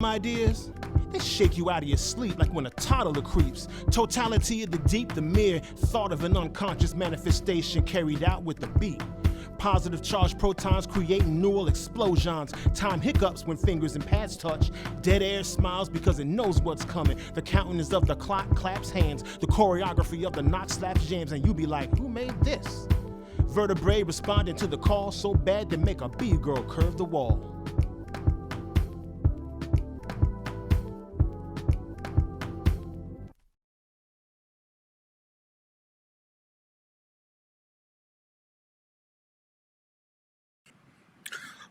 ideas, they shake you out of your sleep like when a toddler creeps. Totality of the deep, the mere thought of an unconscious manifestation carried out with the beat. Positive charged protons creating neural explosions. Time hiccups when fingers and pads touch. Dead air smiles because it knows what's coming. The countenance of the clock claps hands. The choreography of the knot slaps jams. And you be like, who made this? Vertebrae responding to the call so bad they make a B-girl curve the wall.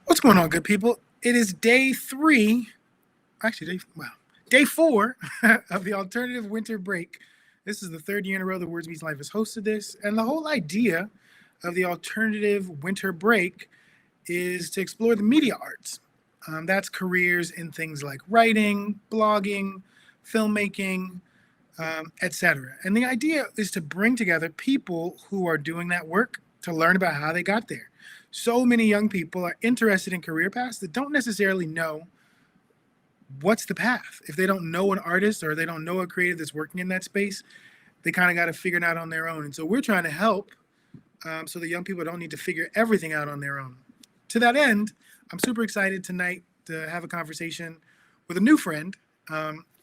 What's going on, good people? It is day 4 of the alternative winter break. This is the third year in a row that Words Meets Life has hosted this. And the whole idea of the alternative winter break is to explore the media arts. That's careers in things like writing, blogging, filmmaking, etc. And the idea is to bring together people who are doing that work to learn about how they got there. So many young people are interested in career paths that don't necessarily know what's the path. If they don't know an artist or they don't know a creative that's working in that space, they kind of got to figure it out on their own. And so we're trying to help so that young people don't need to figure everything out on their own. To that end, I'm super excited tonight to have a conversation with a new friend,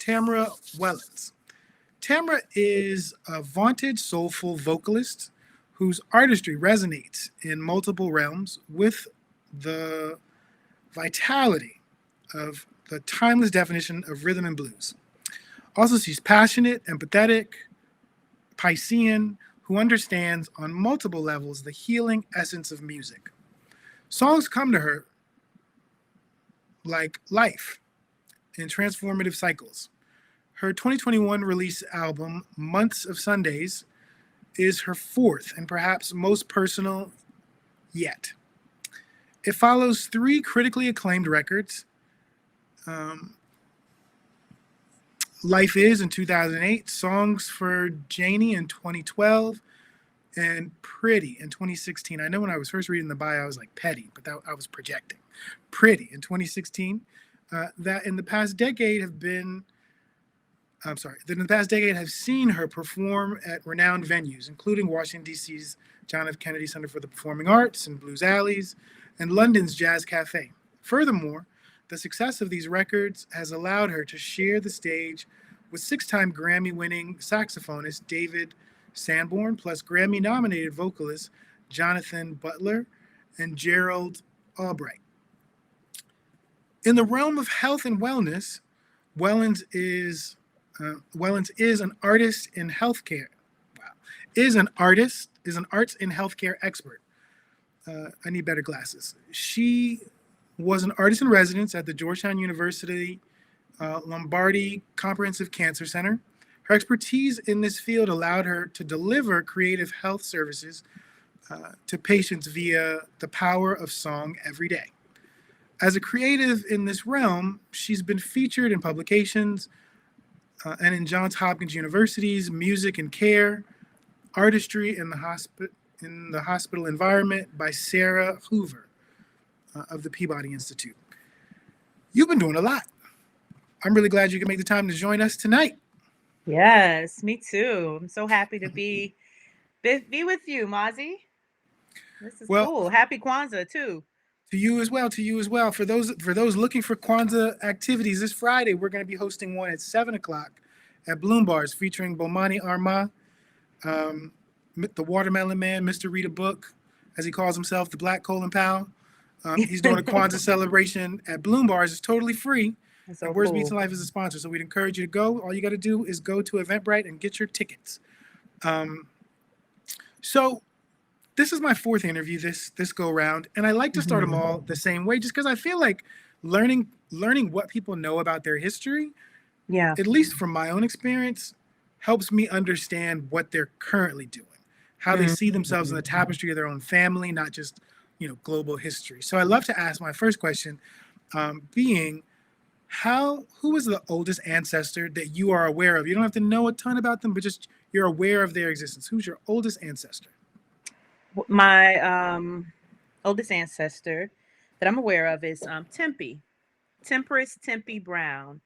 Tamara Wellons. Tamara is a vaunted soulful vocalist whose artistry resonates in multiple realms with the vitality of the timeless definition of rhythm and blues. Also, she's passionate, empathetic, Piscean, who understands on multiple levels the healing essence of music. Songs come to her like life in transformative cycles. Her 2021 release album, Months of Sundays, is her fourth and perhaps most personal yet. It follows 3 critically acclaimed records. Life Is in 2008, Songs for Janie in 2012, and Pretty in 2016. I know when I was first reading the bio, I was like petty, but I was projecting. Pretty in 2016, that in the past decade have seen her perform at renowned venues, including Washington, D.C.'s John F. Kennedy Center for the Performing Arts and Blues Alleys, and London's Jazz Cafe. Furthermore, the success of these records has allowed her to share the stage with 6-time Grammy-winning saxophonist David Sanborn, plus Grammy-nominated vocalist Jonathon Butler and Gerald Albright. In the realm of health and wellness, Wellons is an artist in healthcare. Wow. Is an arts in healthcare expert. I need better glasses. She was an artist in residence at the Georgetown University Lombardi Comprehensive Cancer Center. Her expertise in this field allowed her to deliver creative health services to patients via the power of song every day. As a creative in this realm, she's been featured in publications and in Johns Hopkins University's Music and Care, Artistry in the Hospital Environment by Sarah Hoover of the Peabody Institute. You've been doing a lot. I'm really glad you can make the time to join us tonight. Yes, me too. I'm so happy to be with you, Mozzie. This is cool. Happy Kwanzaa too. To you as well. For those looking for Kwanzaa activities this Friday, we're going to be hosting one at 7:00 at Bloom Bars, featuring Bomani Arma, the Watermelon Man, Mr. Read a Book, as he calls himself, the Black Colin Powell. He's doing a Kwanzaa celebration at Bloom Bars. It's totally free. So Words Meets Life is a sponsor, so we'd encourage you to go. All you got to do is go to Eventbrite and get your tickets. So this is my 4th interview this go round, and I like to start them all the same way, just because I feel like learning what people know about their history, at least from my own experience, helps me understand what they're currently doing, how they see themselves in the tapestry of their own family, not just global history. So I love to ask my first question, being, who is the oldest ancestor that you are aware of? You don't have to know a ton about them, but just you're aware of their existence. Who's your oldest ancestor? My oldest ancestor that I'm aware of is Tempe. Temperance Tempe Brown.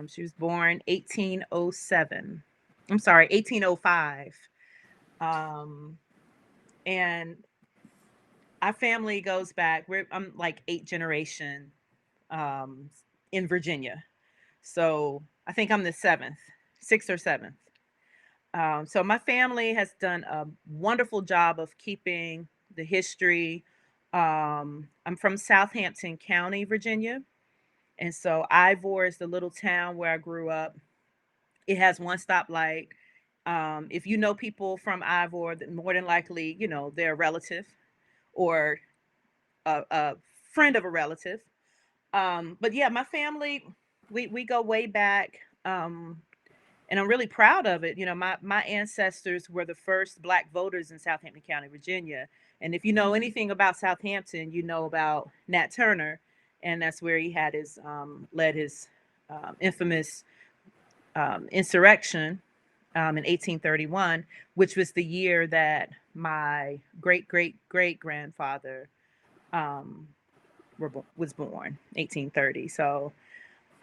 She was born 1807. I'm sorry, 1805. Um, and our family goes back. I'm like 8th generation um, in Virginia. So I think I'm the 6th or 7th. So my family has done a wonderful job of keeping the history. I'm from Southampton County, Virginia. And so Ivor is the little town where I grew up. It has one stoplight. If you know people from Ivor, then more than likely, they're a relative or a friend of a relative. But yeah, my family, we go way back. And I'm really proud of it. My ancestors were the first Black voters in Southampton County, Virginia. And if you know anything about Southampton, you know about Nat Turner, and that's where he had led his infamous insurrection in 1831, which was the year that my great great great grandfather was born, 1830. So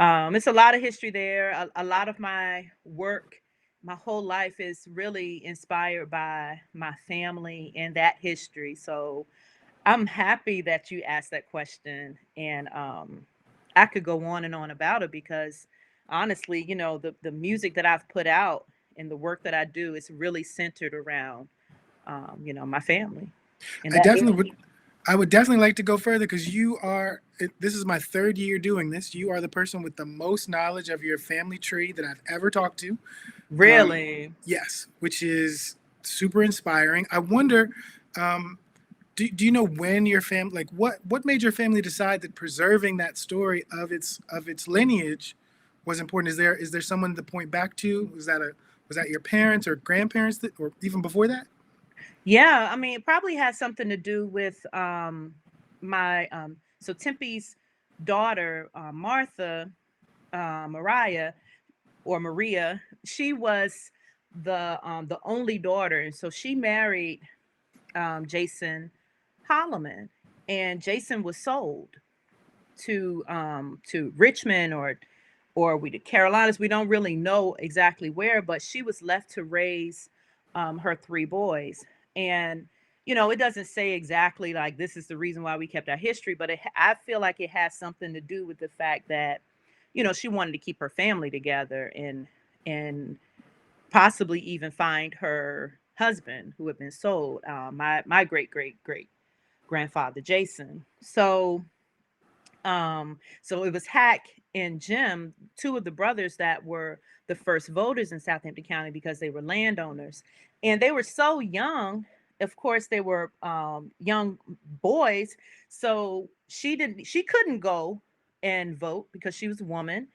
it's a lot of history there. A lot of my work, my whole life is really inspired by my family and that history. So I'm happy that you asked that question. And I could go on and on about it because honestly, the music that I've put out and the work that I do is really centered around, my family. And I would definitely like to go further because this is my 3rd year doing this. You are the person with the most knowledge of your family tree that I've ever talked to. Really? Yes, which is super inspiring. I wonder, do you know when your family, like what made your family decide that preserving that story of its lineage was important? Is there someone to point back to? Was that your parents or grandparents or even before that? Yeah, I mean, it probably has something to do with my so Tempe's daughter, Martha, Maria. She was the only daughter, and so she married Jason Holloman, and Jason was sold to Richmond or the Carolinas. We don't really know exactly where, but she was left to raise her 3 boys. And it doesn't say exactly like this is the reason why we kept our history, but I feel like it has something to do with the fact that she wanted to keep her family together and possibly even find her husband who had been sold, my great great great grandfather Jason. So it was Hack and Jim, 2 of the brothers that were the first voters in Southampton County because they were landowners. And they were so young. Of course, they were young boys. So she couldn't go and vote because she was a woman.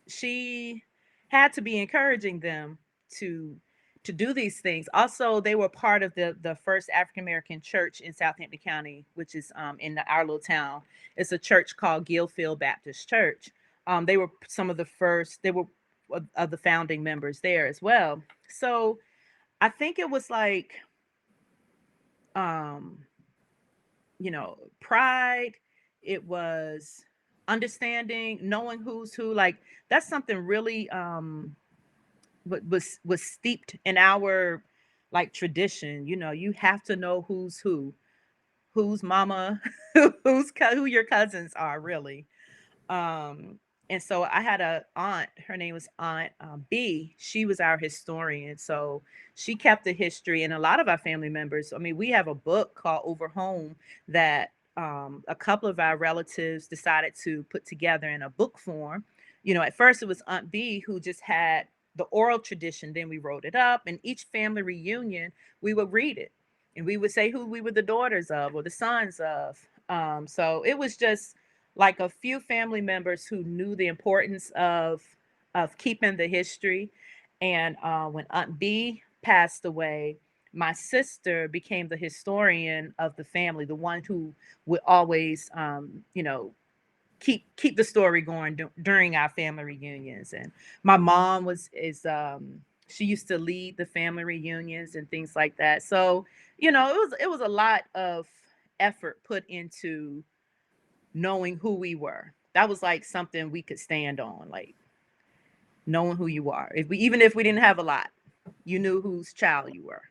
She had to be encouraging them to do these things. Also, they were part of the first African American church in Southampton County, which is in our little town. It's a church called Gillfield Baptist Church. They were some of the first. They were of the founding members there as well. So I think it was like, um, pride. It was understanding, knowing who's who. Like that's something really was steeped in our like tradition. You have to know who's mama, who your cousins are really. Um, and so I had a aunt, her name was Aunt B. She was our historian. So she kept the history, and a lot of our family members. I mean, we have a book called Over Home that a couple of our relatives decided to put together in a book form. At first it was Aunt B who just had the oral tradition. Then we wrote it up, and each family reunion we would read it, and we would say who we were the daughters of or the sons of. So it was just like a few family members who knew the importance of keeping the history. And when Aunt B passed away, my sister became the historian of the family, the one who would always, keep the story going during our family reunions. And my mom she used to lead the family reunions and things like that. So it was a lot of effort put into knowing who we were. That was like something we could stand on, like knowing who you are. Even if we didn't have a lot, you knew whose child you were.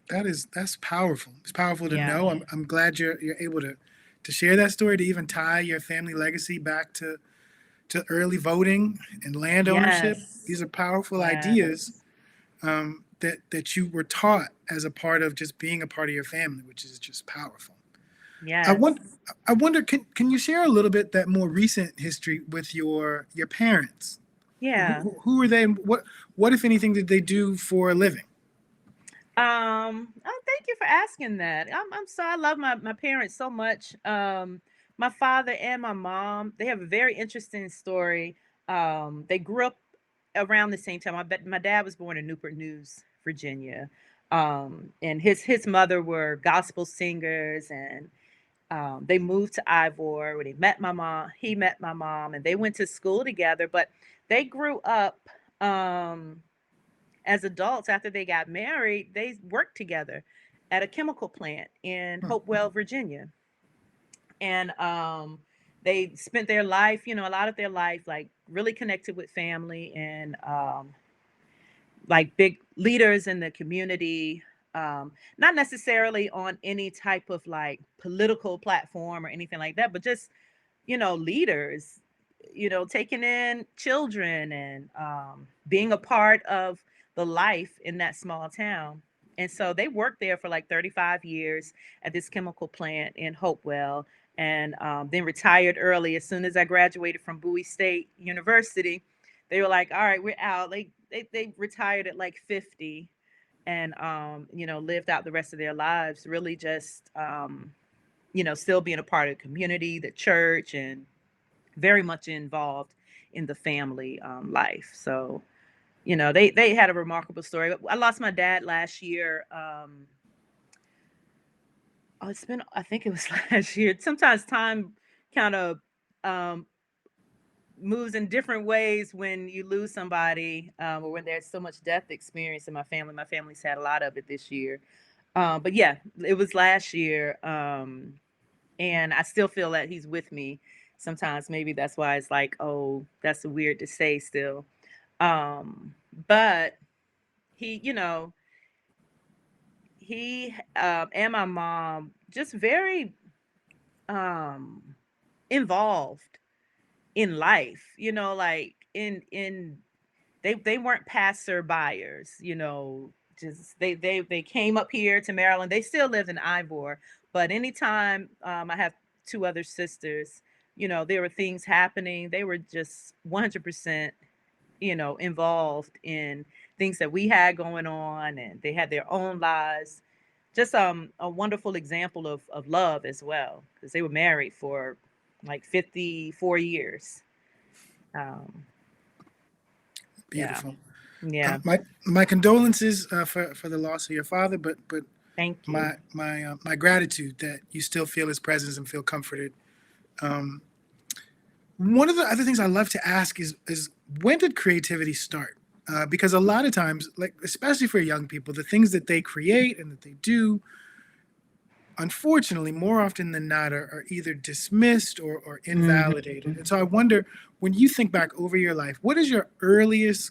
That's powerful. It's powerful to Yeah. know. I'm glad you're able to share that story, to even tie your family legacy back to early voting and land ownership. Yes. These are powerful Yes. ideas that you were taught as a part of just being a part of your family, which is just powerful. Yes. I wonder, can you share a little bit that more recent history with your parents? Yeah. Who are they? And what if anything did they do for a living? Oh, thank you for asking that. I love my parents so much. My father and my mom, they have a very interesting story. They grew up around the same time. My dad was born in Newport News, Virginia. And his mother were gospel singers, and they moved to Ivor where he met my mom, and they went to school together, but they grew up as adults. After they got married, they worked together at a chemical plant in Hopewell, Virginia. And they spent their life, a lot of their life, like really connected with family, and like big leaders in the community. Not necessarily on any type of like political platform or anything like that, but just, leaders, taking in children, and being a part of the life in that small town. And so they worked there for like 35 years at this chemical plant in Hopewell, and then retired early. As soon as I graduated from Bowie State University, they were like, all right, we're out. They retired at like 50, and, lived out the rest of their lives, really just, still being a part of the community, the church, and very much involved in the family life. So, they had a remarkable story. I lost my dad last year. I think it was last year. Sometimes time kind of moves in different ways when you lose somebody, or when there's so much death experience in my family. My family's had a lot of it this year. But yeah, it was last year. And I still feel that he's with me sometimes. Maybe that's why it's like, oh, that's weird to say still. But he, he and my mom just very involved in life, like they weren't passerbyers, just they came up here to Maryland. They still lived in Ivor, but anytime I have two other sisters, there were things happening. They were just 100%, involved in things that we had going on, and they had their own lives. Just a wonderful example of love as well, because they were married for like 54 years. Beautiful. Yeah. My condolences for the loss of your father, but Thank you. my gratitude that you still feel his presence and feel comforted. One of the other things I love to ask is when did creativity start? Because a lot of times, like especially for young people, the things that they create and that they do, unfortunately, more often than not, are either dismissed or invalidated. And so I wonder, when you think back over your life, what is your earliest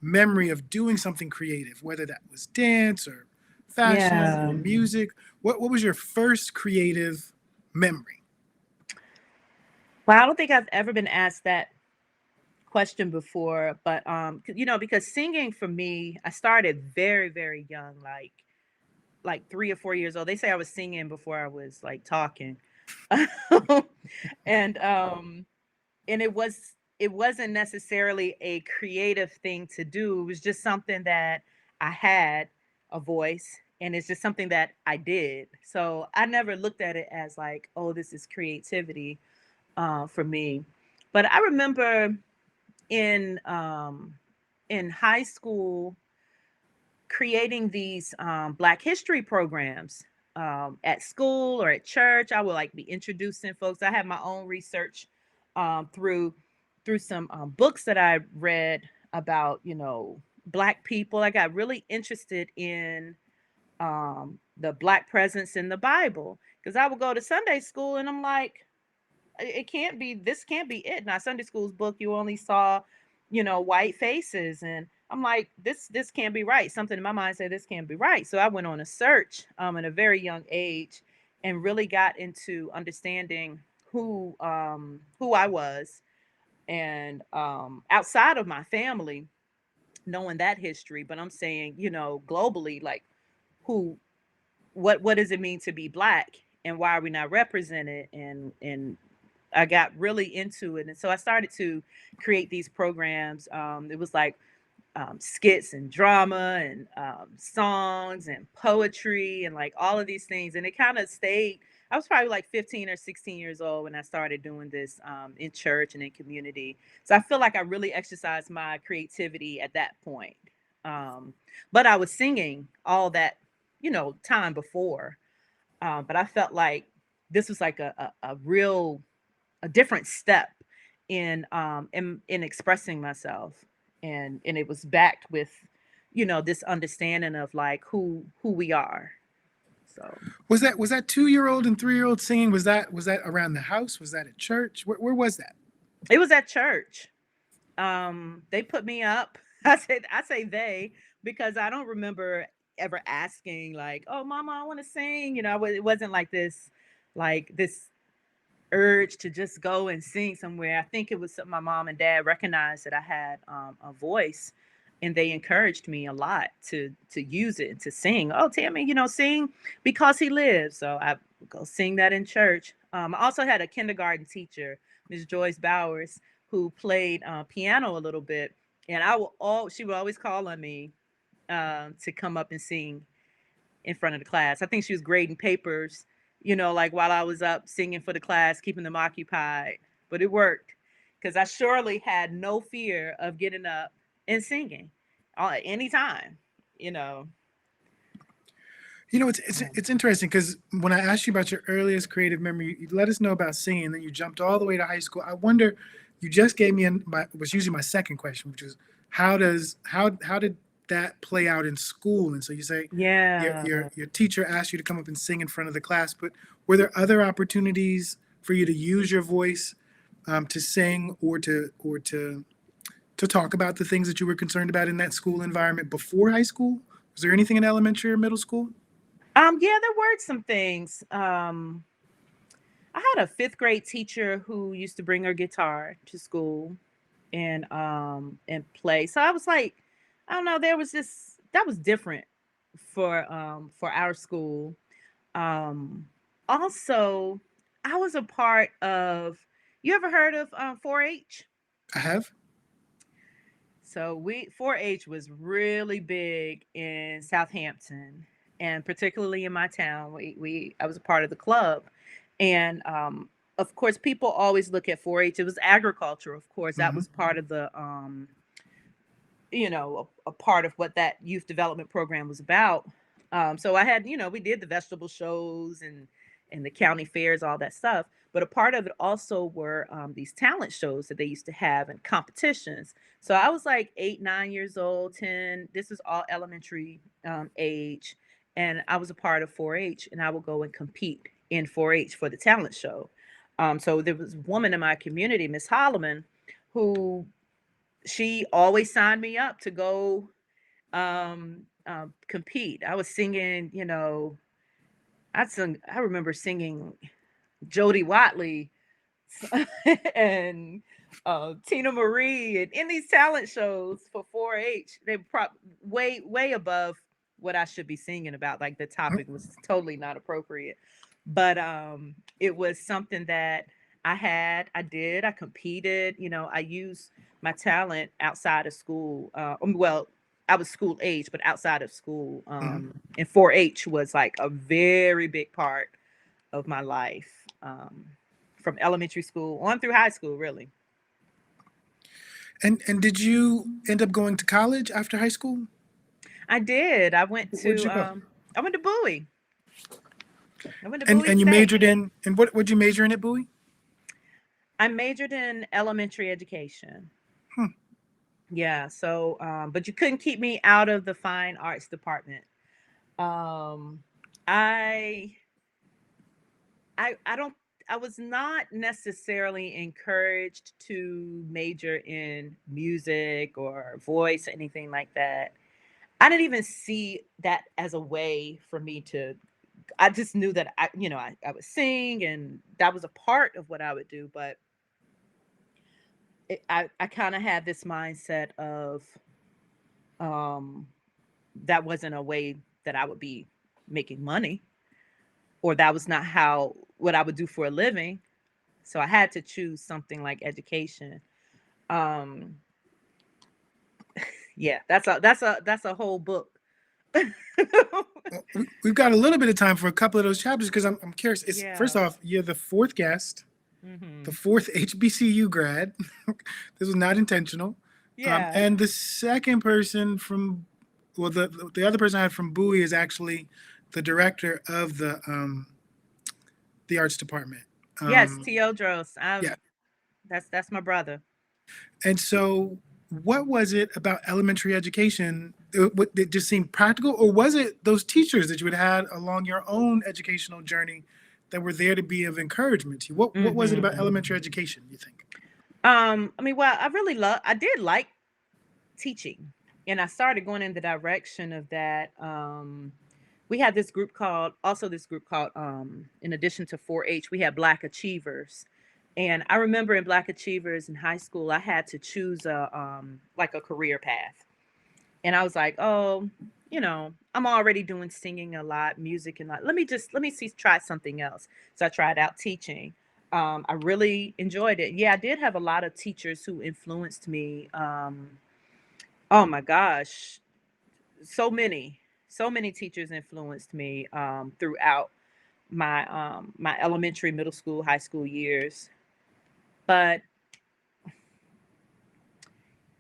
memory of doing something creative, whether that was dance or fashion or music? What was your first creative memory? Well, I don't think I've ever been asked that question before, but because singing for me, I started very, very young, like 3 or 4 years old. They say I was singing before I was like talking. And it wasn't necessarily a creative thing to do. It was just something that I had a voice, and it's just something that I did. So I never looked at it as like, oh, this is creativity for me. But I remember in high school creating these Black History programs at school or at church. I would like be introducing folks. I had my own research through some books that I read about, Black people. I got really interested in the Black presence in the Bible, because I would go to Sunday school and I'm like, this can't be it. Now, Sunday school's book, you only saw, white faces. And I'm like, this can't be right. Something in my mind said this can't be right. So I went on a search at a very young age and really got into understanding who I was. And outside of my family, knowing that history, but I'm saying, globally, like what does it mean to be Black, and why are we not represented? And I got really into it. And so I started to create these programs. It was like skits and drama and songs and poetry and like all of these things. And it kind of stayed. I was probably like 15 or 16 years old when I started doing this in church and in community. So I feel like I really exercised my creativity at that point. But I was singing all that, time before. But I felt like this was like a different step in expressing myself. And it was backed with, this understanding of like who we are. So was that 2-year-old and 3-year-old singing? Was that around the house? Was that at church? Where was that? It was at church. They put me up. I say they, because I don't remember ever asking like, oh, Mama, I want to sing. It wasn't like this urge to just go and sing somewhere. I think it was something my mom and dad recognized that I had a voice, and they encouraged me a lot to use it and to sing. Oh, Tammy, sing because he lives. So I would go sing that in church. I also had a kindergarten teacher, Ms. Joyce Bowers, who played piano a little bit, and she would always call on me to come up and sing in front of the class. I think she was grading papers, like while I was up singing for the class, keeping them occupied. But it worked, because I surely had no fear of getting up and singing anytime. It's interesting, because when I asked you about your earliest creative memory, you let us know about singing, and then you jumped all the way to high school. I wonder, you just gave me was usually my second question, which is how did that play out in school? And so you say, yeah, your teacher asked you to come up and sing in front of the class, but were there other opportunities for you to use your voice to sing or to talk about the things that you were concerned about in that school environment before high school? Was there anything in elementary or middle school? Yeah, there were some things. I had a 5th grade teacher who used to bring her guitar to school and play. So I was like, I don't know, that was different for our school. Also, I was a part of, you ever heard of 4-H? I have. So 4-H was really big in Southampton, and particularly in my town. I was a part of the club, and of course, people always look at 4-H. It was agriculture, of course. That was part of the a part of what that youth development program was about. So I had, we did the vegetable shows and the county fairs, all that stuff. But a part of it also were these talent shows that they used to have and competitions. So I was like 8, 9 years old, 10. This is all elementary age. And I was a part of 4-H, and I would go and compete in 4-H for the talent show. So there was a woman in my community, Miss Holloman, who she always signed me up to go compete. I was singing, I remember singing Jody Watley and Tina Marie, and in these talent shows for 4-H, they way above what I should be singing about. Like, the topic was totally not appropriate, but it was something that I competed. I used my talent outside of school. Well, I was school age, but outside of school, and 4-H was like a very big part of my life, from elementary school on through high school, really. And did you end up going to college after high school? I did. I went Where'd you to go? I went to Bowie. And you majored in what'd you major in at Bowie? I majored in elementary education. Yeah. So, but you couldn't keep me out of the fine arts department. I was not necessarily encouraged to major in music or voice or anything like that. I didn't even see that as a way for me to. I just knew that I would sing and that was a part of what I would do, but I kind of had this mindset of um, that wasn't a way that I would be making money, or that was not how what I would do for a living. So I had to choose something like education. Um, yeah, that's a whole book. We've got a little bit of time for a couple of those chapters because I'm curious. First Yeah. off, you're the fourth guest, the Hmm. fourth HBCU grad. This was not intentional. Yeah. And the second person from, well, the other person I had from Bowie is actually the director of the arts department. Yes, Teodros. Yeah. That's my brother. And so, what was it about elementary education? It just seemed practical, or was it those teachers that you had had along your own educational journey that were there to be of encouragement to you? What was it about Hmm. elementary education, you think? I mean, well, I did like teaching, and I started going in the direction of that. We had this group called, in addition to 4-H, we had Black Achievers. And I remember in Black Achievers in high school, I had to choose like a career path. And I was like, oh, I'm already doing singing a lot, music and lot. Try something else. So I tried out teaching. I really enjoyed it. Yeah, I did have a lot of teachers who influenced me. Oh my gosh, so many teachers influenced me throughout my elementary, middle school, high school years. But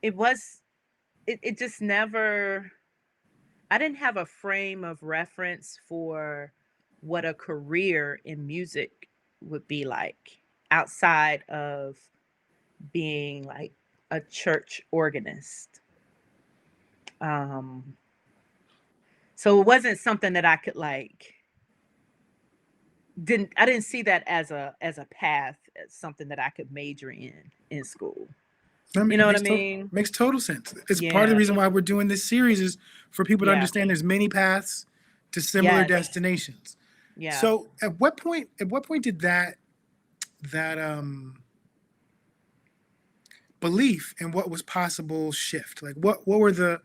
it was it just never. I didn't have a frame of reference for what a career in music would be like outside of being like a church organist. Um, so it wasn't something that I could like didn't see that as a path, as something that I could major in school. I mean, You know what I mean? makes total sense. It's part of the Yeah. reason why we're doing this series is for people to Yeah. understand there's many paths to similar Yes. destinations. Yeah. So at what point did that belief in what was possible shift? Like what were the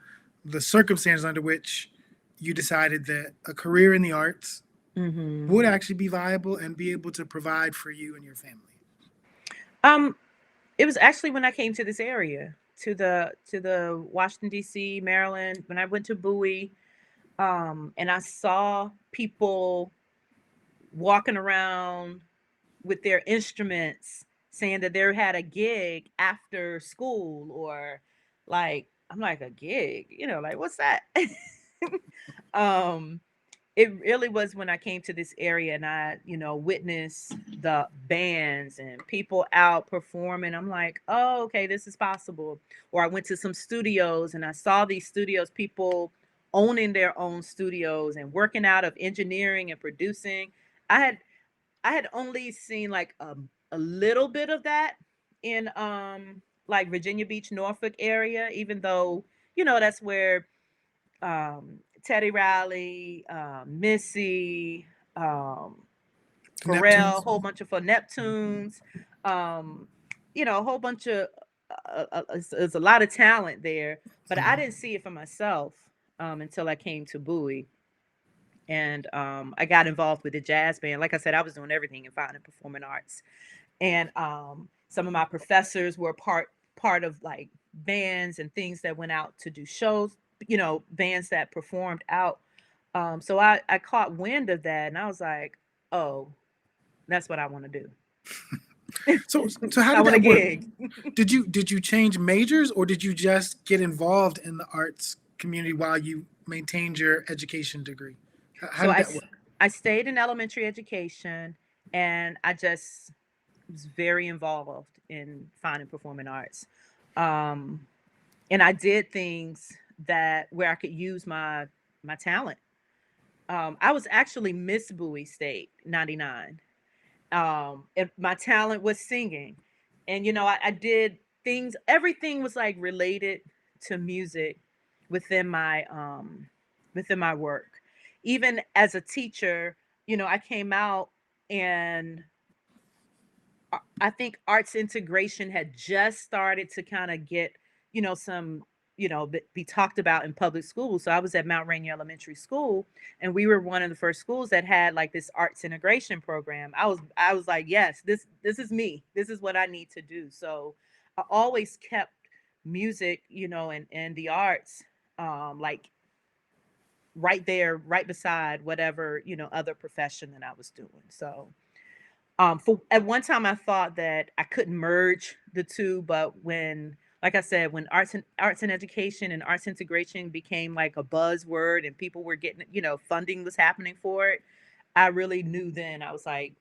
circumstances under which you decided that a career in the arts Hmm. would actually be viable and be able to provide for you and your family? Um, it was actually when I came to this area, to the Washington D.C., Maryland, when I went to Bowie, and I saw people walking around with their instruments saying that they had a gig after school, or like I'm like, a gig, like what's that? um it really was when I came to this area and I, witnessed the bands and people out performing. I'm like, oh, okay, this is possible. Or I went to some studios and I saw these studios, people owning their own studios and working out of engineering and producing. I had I had only seen like a little bit of that in like Virginia Beach, Norfolk area, even though, that's where Teddy Riley, Missy, um, The Pharrell, a Neptunes? whole bunch of for Neptunes, um, a whole bunch of there's a lot of talent there, but I didn't see it for myself until I came to Bowie. And I got involved with the jazz band. Like I said, I was doing everything in fine and performing arts. And some of my professors were part of like bands and things that went out to do shows, bands that performed out. So I caught wind of that and I was like, oh, that's what I want to do. So how I did want a that work? gig. Did you change majors, or did you just get involved in the arts community while you maintained your education degree? How So did that work? I stayed in elementary education and I just was very involved in fine and performing arts. Um, and I did things that where I could use my talent. I was actually Miss Bowie State '99, And my talent was singing. And, I did things, everything was like related to music within my work. Even as a teacher, I came out and I think arts integration had just started to kind of get, some, be talked about in public schools. So I was at Mount Rainier Elementary School, and we were one of the first schools that had like this arts integration program. I was like, yes, this is me. This is what I need to do. So I always kept music, and the arts, like right there, right beside whatever, other profession that I was doing. So for at one time I thought that I couldn't merge the two, but like I said, when arts and education and arts integration became like a buzzword and people were getting, funding was happening for it, I really knew then. I was like,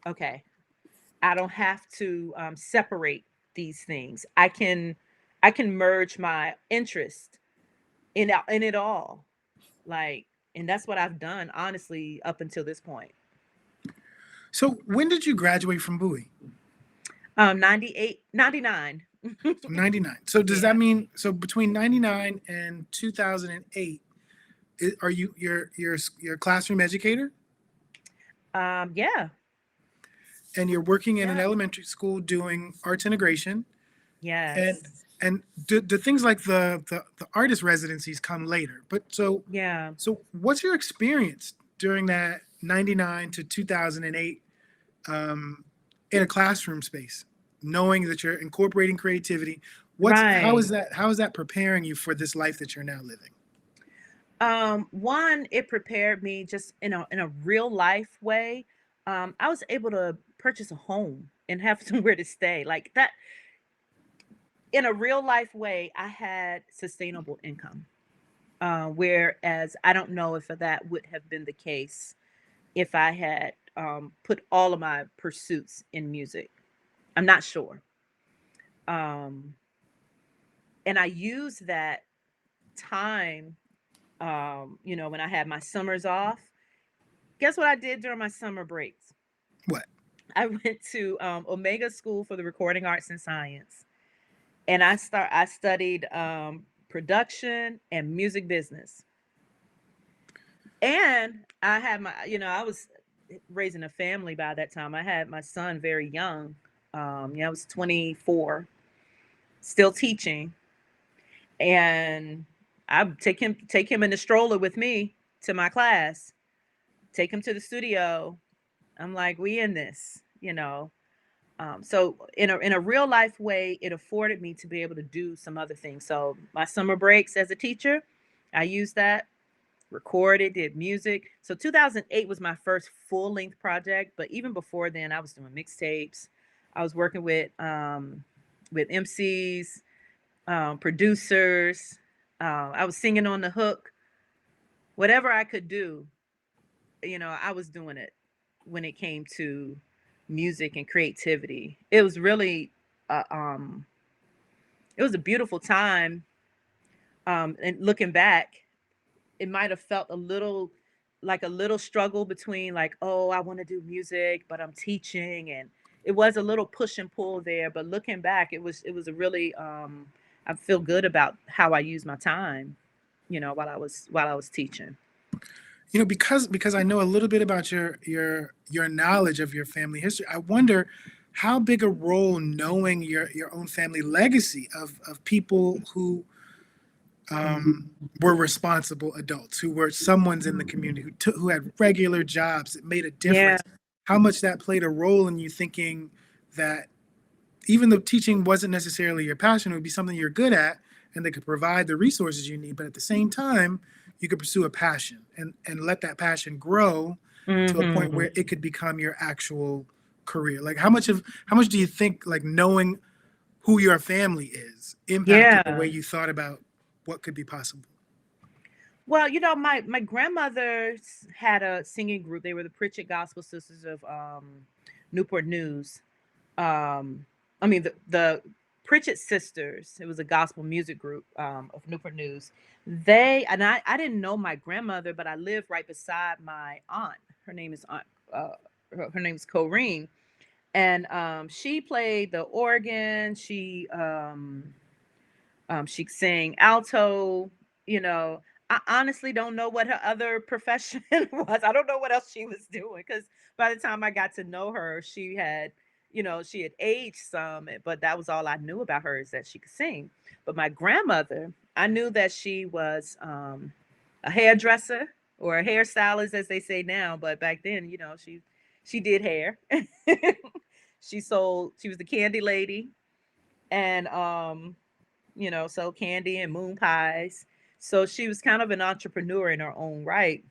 okay, I don't have to separate these things. I can merge my interest in it all, like, and that's what I've done honestly up until this point. So when did you graduate from Bowie? 98, 99. 99. So does Yeah. that mean, so between 99 and 2008, are you you're a classroom educator Yeah. and you're working in an Yeah. elementary school doing arts integration, and Yes. do things like the artist residencies come later? But Yeah. so what's your experience during that 99 to 2008 in a classroom space, knowing that you're incorporating creativity? How Right. is that preparing you for this life that you're now living? One, it prepared me just in a real life way. I was able to purchase a home and have somewhere to stay. Like that, in a real life way, I had sustainable income. Whereas I don't know if that would have been the case if I had put all of my pursuits in music. I'm not sure. Um, and I use that time, when I had my summers off. Guess what I did during my summer breaks? What? I went to Omega School for the Recording Arts and Science, and I studied production and music business. And I had I was raising a family by that time. I had my son very young. I was 24, still teaching, and I take him in the stroller with me to my class, take him to the studio. I'm like, we in this. So in a real life way, it afforded me to be able to do some other things. So my summer breaks as a teacher, I used that, recorded, did music. So 2008 was my first full length project, but even before then, I was doing mixtapes. I was working with MCs, producers. I was singing on the hook. Whatever I could do, I was doing it when it came to music and creativity. It was really, uh, um, it was a beautiful time. And looking back, it might have felt a little struggle between like, oh, I want to do music, but I'm teaching, and it was a little push and pull there. But looking back, it was a really, I feel good about how I used my time, while I was teaching. Because I know a little bit about your knowledge of your family history, I wonder how big a role knowing your own family legacy of people who were responsible adults, who were someone's in the community, who had regular jobs that made a Yeah. difference, how much that played a role in you thinking that even though teaching wasn't necessarily your passion, it would be something you're good at and that could provide the resources you need, but at the same time, you could pursue a passion and let that passion grow to a point Hmm. where it could become your actual career. Like how much do you think like knowing who your family is impacted the way Yeah. you thought about what could be possible? Well, my grandmothers had a singing group. They were the Pritchett Gospel Sisters of Newport News. I mean, the Pritchett sisters. It was a gospel music group of Newport News. I didn't know my grandmother, but I lived right beside my aunt. Her name is Aunt. her name's Corrine, and she played the organ. She sang alto. You know, I honestly don't know what her other profession was. I don't know what else she was doing, because by the time I got to know her, she had, she had aged some, but that was all I knew about her, is that she could sing. But my grandmother, I knew that she was a hairdresser, or a hairstylist, as they say now. But back then, she did hair. She was the candy lady, and sold candy and moon pies. So she was kind of an entrepreneur in her own right,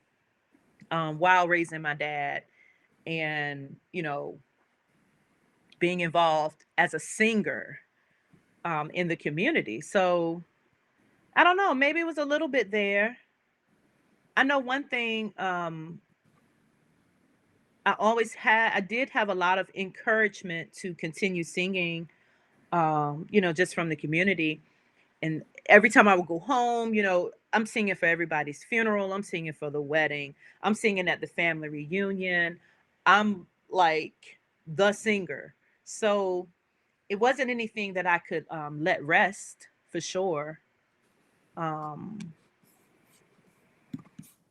while raising my dad, and being involved as a singer in the community. So I don't know, maybe it was a little bit there. I know one thing, I did have a lot of encouragement to continue singing, just from the community. And every time I would go home, I'm singing for everybody's funeral. I'm singing for the wedding. I'm singing at the family reunion. I'm like the singer. So it wasn't anything that I could let rest, for sure. Um,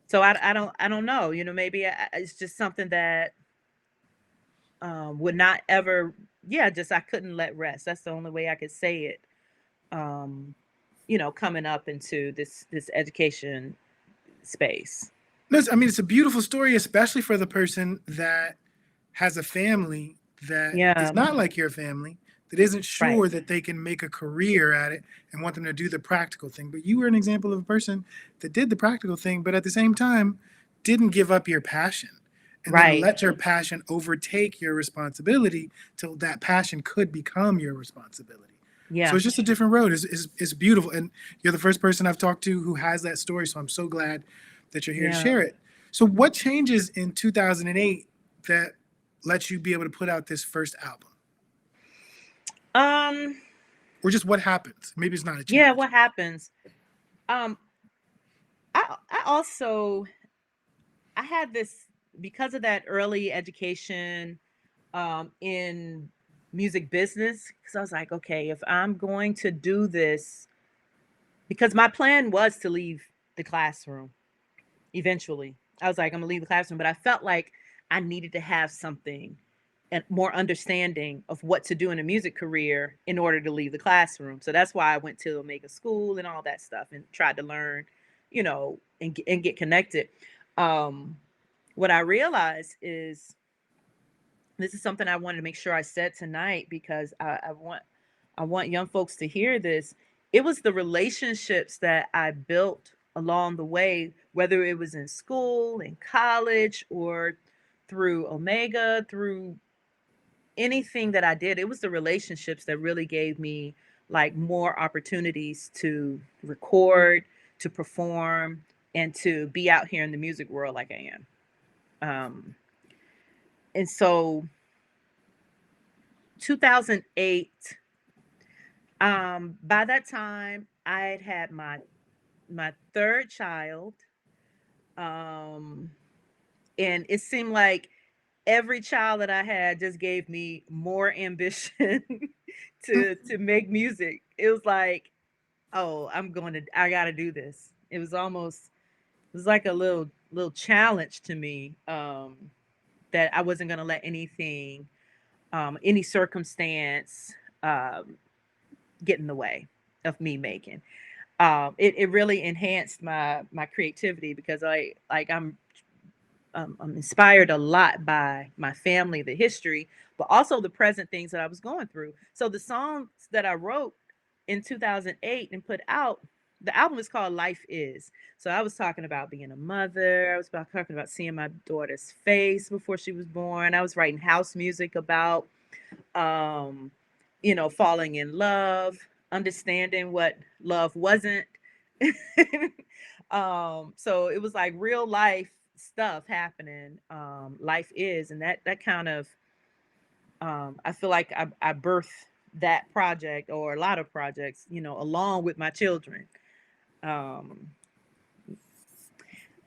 so I don't know. Maybe it's just something that would not ever, yeah, just I couldn't let rest. That's the only way I could say it. Coming up into this education space. I mean, it's a beautiful story, especially for the person that has a family that is not like your family, that isn't sure Right. that they can make a career at it, and want them to do the practical thing. But you were an example of a person that did the practical thing, but at the same time didn't give up your passion, and then Right. let your passion overtake your responsibility till that passion could become your responsibility. So Yeah. it's just a different road. It's beautiful. And you're the first person I've talked to who has that story. So I'm so glad that you're here to Yeah. share it. So what changes in 2008 that lets you be able to put out this first album? Um, Or just what happens? Maybe it's not a change. yeah, what happens? Um, I also, I had this, because of that early education in music business, because I was like, okay, if I'm going to do this, because my plan was to leave the classroom eventually. I was like, I'm gonna leave the classroom, but I felt like I needed to have something and more understanding of what to do in a music career in order to leave the classroom. So that's why I went to Omega School and all that stuff, and tried to learn, and get connected. What I realized is, this is something I wanted to make sure I said tonight, because I want young folks to hear this. It was the relationships that I built along the way, whether it was in school, in college, or through Omega, through anything that I did. It was the relationships that really gave me like more opportunities to record, to perform, and to be out here in the music world like I am. And so 2008, by that time I had my third child. And it seemed like every child that I had just gave me more ambition to make music. It was like, oh, I gotta do this. It was like a little challenge to me, that I wasn't gonna let anything, any circumstance, get in the way of me making. It really enhanced my creativity, because I'm inspired a lot by my family, the history, but also the present things that I was going through. So the songs that I wrote in 2008 and put out, the album is called Life Is. So I was talking about being a mother. I was talking about seeing my daughter's face before she was born. I was writing house music about, um, falling in love, understanding what love wasn't. So it was like real life stuff happening. Life is, and that kind of, I feel like I birthed that project, or a lot of projects, along with my children. Um,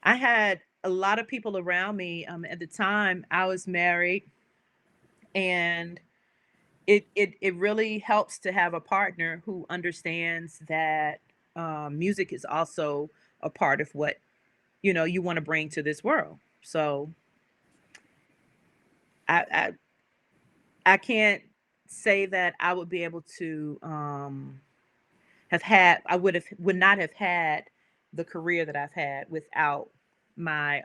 I had a lot of people around me, at the time I was married, and it really helps to have a partner who understands that music is also a part of what you want to bring to this world. So I, I I can't say that I would be able to would not have had the career that I've had without my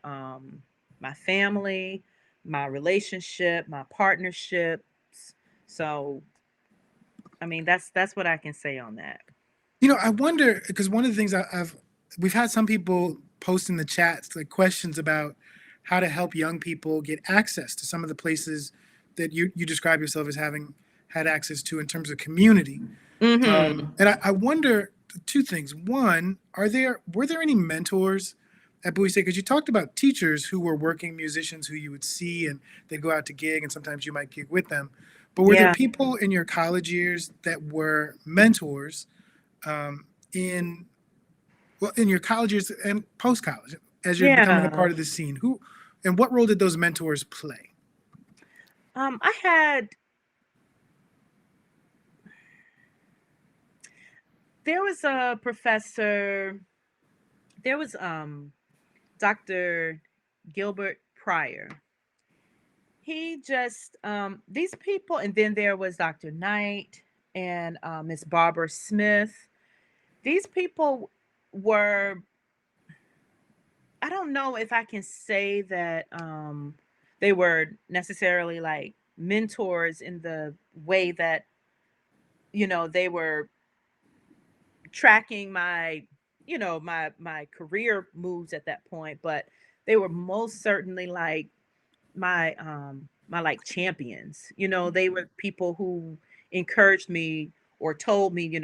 my family, my relationship, my partnerships. So I mean that's what I can say on that. I wonder, because one of the things we've had some people post in the chats like questions about how to help young people get access to some of the places that you describe yourself as having had access to in terms of community. Mm-hmm. And I wonder two things. One, were there any mentors at Bowie State? Because you talked about teachers who were working musicians who you would see and they'd go out to gig and sometimes you might gig with them. But were there people in your college years that were mentors in your college years and post-college as you're becoming a part of the scene? Who and what role did those mentors play? There was a professor, there was Dr. Gilbert Pryor. He just these people, and then there was Dr. Knight and Miss Barbara Smith. These people were, I don't know if I can say that they were necessarily like mentors in the way that they were tracking my my career moves at that point, but they were most certainly like my my like champions. They were people who encouraged me or told me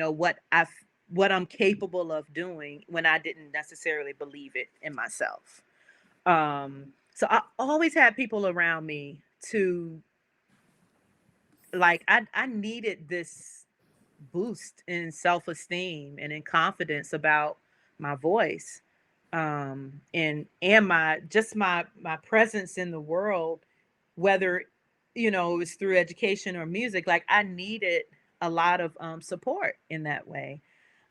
what I'm capable of doing when I didn't necessarily believe it in myself. So I always had people around me to, like, I needed this boost in self-esteem and in confidence about my voice, and my presence in the world, whether it was through education or music. Like, I needed a lot of support in that way.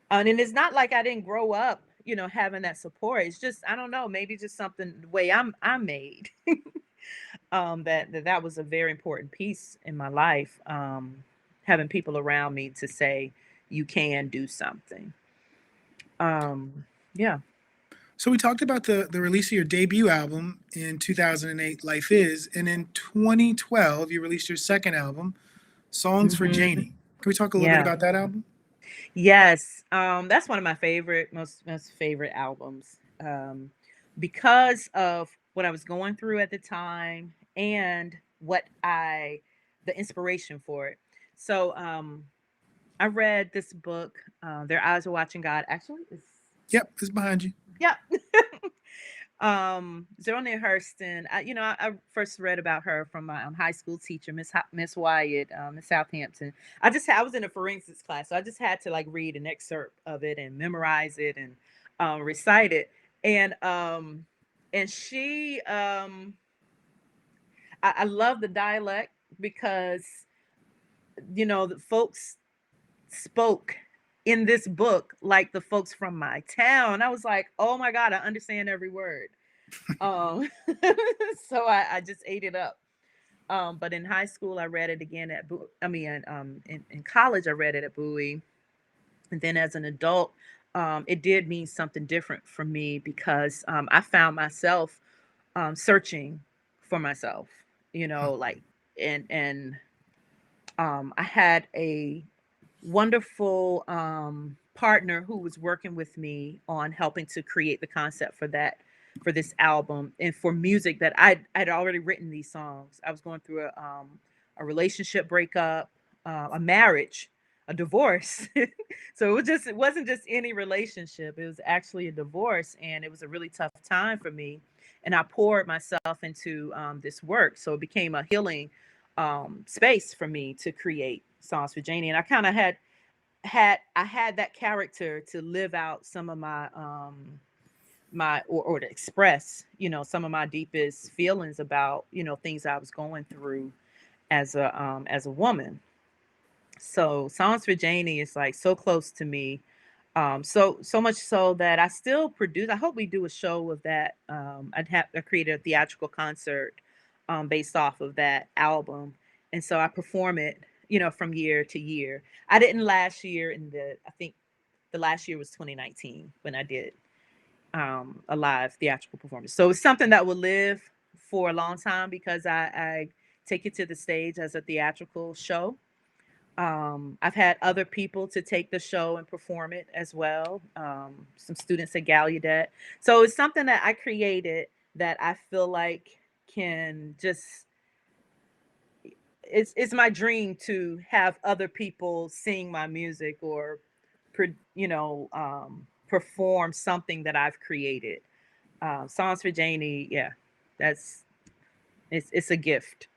And it's not like I didn't grow up having that support. It's just, I don't know, maybe just something the way I'm made. That was a very important piece in my life, having people around me to say you can do something. Yeah. So we talked about the release of your debut album in 2008, Life Is, and in 2012 you released your second album, Songs for Janie. Can we talk a little bit about that album? Yes, that's one of my most favorite albums, because of what I was going through at the time and the inspiration for it. So I read this book, Their Eyes Are Watching God. Actually, Yep, it's behind you. Yep. Zora Hurston. I first read about her from my high school teacher, Miss Wyatt, in Southampton. I was in a forensics class, so I just had to like read an excerpt of it and memorize it and recite it. And she, I love the dialect because the folks spoke in this book like the folks from my town. I was like, oh my God, I understand every word. So I just ate it up. But in high school, I read it again in college, I read it at Bowie. And then as an adult, it did mean something different for me because I found myself searching for myself, like, and I had a wonderful partner who was working with me on helping to create the concept for this album and for music that I'd already written these songs. I was going through a relationship breakup, a marriage, a divorce. So it wasn't just any relationship. It was actually a divorce, and it was a really tough time for me. And I poured myself into this work, so it became a healing space for me to create Songs for Janie. And I kind of had that character to live out some of my or to express, some of my deepest feelings about, things I was going through as a woman. So Songs for Janie is like so close to me. So much so that I still produce. I hope we do a show of that. I created a theatrical concert based off of that album, and so I perform it, from year to year. I didn't last year. I think the last year was 2019 when I did a live theatrical performance. So it's something that will live for a long time because I take it to the stage as a theatrical show. I've had other people to take the show and perform it as well. Some students at Gallaudet. So it's something that I created that I feel like can just, it's my dream to have other people sing my music or, perform something that I've created. Songs for Janie, yeah, it's a gift.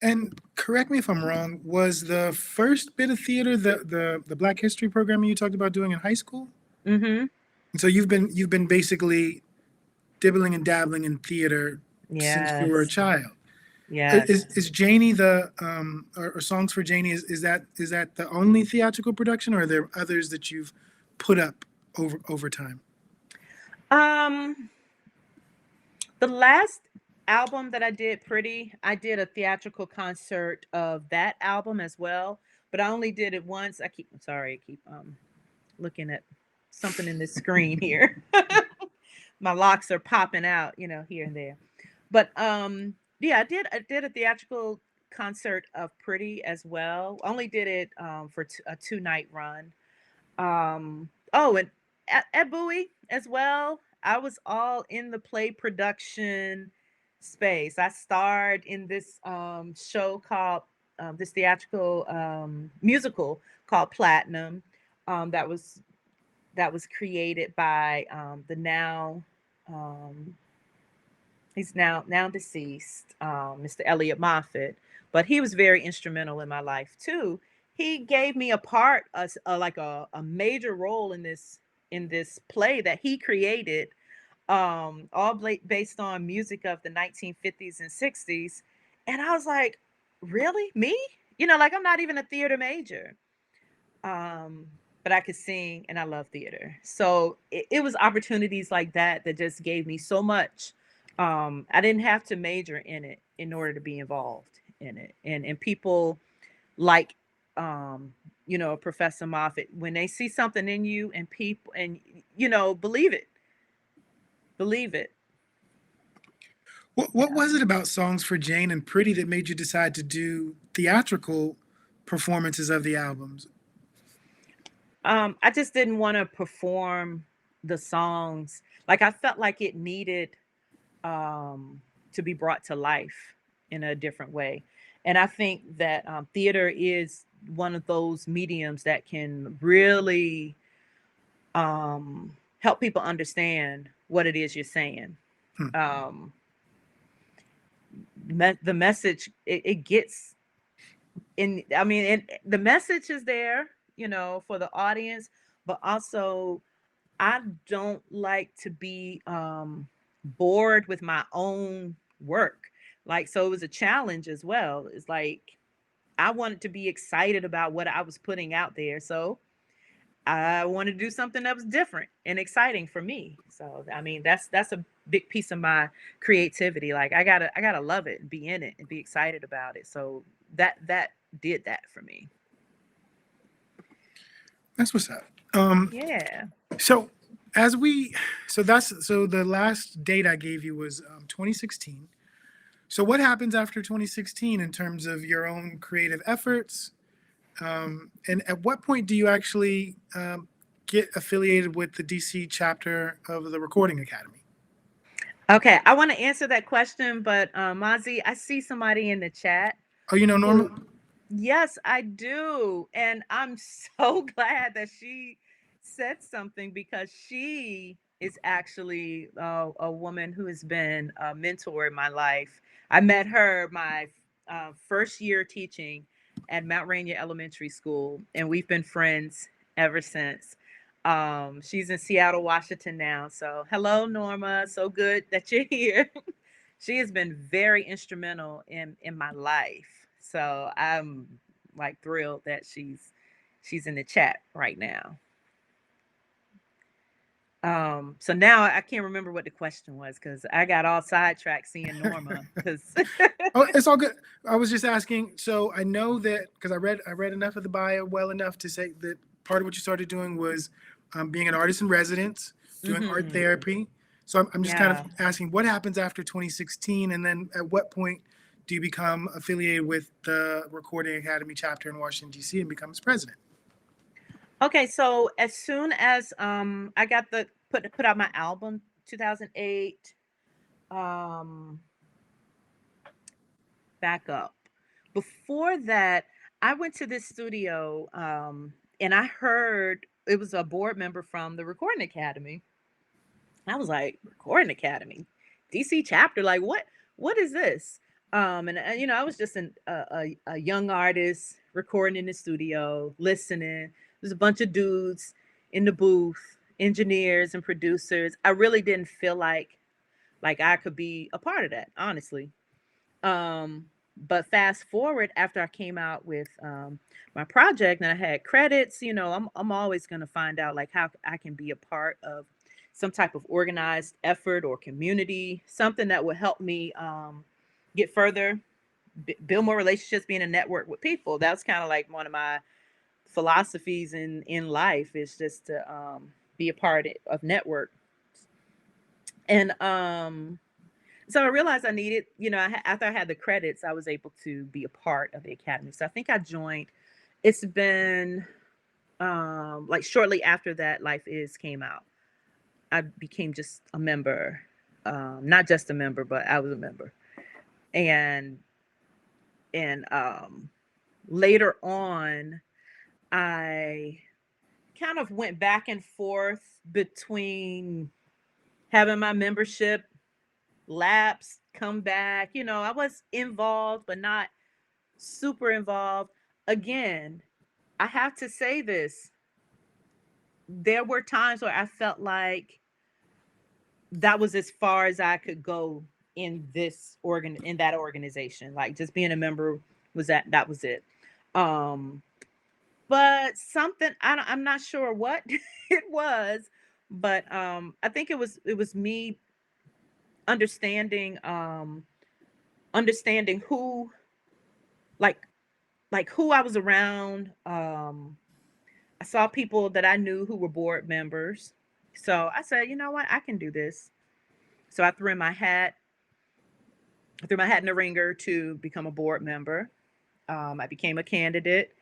And correct me if I'm wrong, was the first bit of theater the Black History program you talked about doing in high school? Mm-hmm. And so you've been basically dibbling and dabbling in theater since you were a Yes. child. Yes. Is Janie or Songs for Janie, is that the only theatrical production, or are there others that you've put up over time? The last album that I did, Pretty, I did a theatrical concert of that album as well, but I only did it once. I keep looking at something in this screen here. My locks are popping out, here and there. But yeah, I did a theatrical concert of Pretty as well. Only did it for a 2-night run. Oh, and at Bowie as well. I was all in the play production space. I starred in this show called this theatrical musical called Platinum. Um, that was that was created by the now um, he's now deceased, Mr. Elliot Moffat, but he was very instrumental in my life too. He gave me a part, like a major role in this play that he created, all based on music of the 1950s and 60s, and I was like, really, me? Like I'm not even a theater major, um, but I could sing and I love theater. So it was opportunities like that that just gave me so much. I didn't have to major in it in order to be involved in it. And people like, Professor Moffat, when they see something in you and people and, believe it, believe it. What was it about Songs for Jane and Pretty that made you decide to do theatrical performances of the albums? I just didn't want to perform the songs. Like I felt like it needed to be brought to life in a different way. And I think that theater is one of those mediums that can really help people understand what it is you're saying. Hmm. The message, it gets in. I mean, the message is there, for the audience, but also I don't like to be bored with my own work. Like, so it was a challenge as well. It's like I wanted to be excited about what I was putting out there. So I wanted to do something that was different and exciting for me. So I mean, that's a big piece of my creativity. Like I gotta love it and be in it and be excited about it. So that did that for me. That's what's up. Yeah. So so the last date I gave you was 2016. So what happens after 2016 in terms of your own creative efforts? And at what point do you actually get affiliated with the DC chapter of the Recording Academy? Okay, I want to answer that question, but Mazi, I see somebody in the chat. Oh, you know Norma? Yes, I do. And I'm so glad that she said something because she is actually a woman who has been a mentor in my life. I met her my first year teaching at Mount Rainier Elementary School, and we've been friends ever since. She's in Seattle, Washington now. So hello, Norma. So good that you're here. She has been very instrumental in my life. So I'm like thrilled that she's in the chat right now. So now I can't remember what the question was because I got all sidetracked seeing Norma. Oh, it's all good. I was just asking. So I know that because I read enough of the bio well enough to say that part of what you started doing was being an artist in residence, doing art therapy. So I'm just kind of asking what happens after 2016, and then at what point do you become affiliated with the Recording Academy chapter in Washington, D.C. and become its president? Okay, so as soon as I got put out my album 2008, back up. Before that, I went to this studio and I heard it was a board member from the Recording Academy. I was like, Recording Academy, DC chapter, like what is this? And you know, I was just a young artist recording in the studio, listening. There's a bunch of dudes in the booth, engineers and producers. I really didn't feel like I could be a part of that, honestly. But fast forward after I came out with my project and I had credits, you know, I'm always going to find out like how I can be a part of some type of organized effort or community, something that would help me get further, build more relationships, be in a network with people. That's kind of like one of my philosophies in life, is just to be a part of network. And so I realized I needed, you know, after I had the credits, I was able to be a part of the Academy. So I think I joined, it's been like shortly after that Life Is came out, I became just a member, not just a member, but I was a member. And later on, I kind of went back and forth between having my membership lapse, come back. You know, I was involved, but not super involved. Again, I have to say this. There were times where I felt like that was as far as I could go in that organization. Like just being a member was that was it. But something, I'm not sure what it was, but I think it was me understanding who, like who I was around. I saw people that I knew who were board members. So I said, you know what, I can do this. So I threw my hat in the ringer to become a board member. I became a candidate.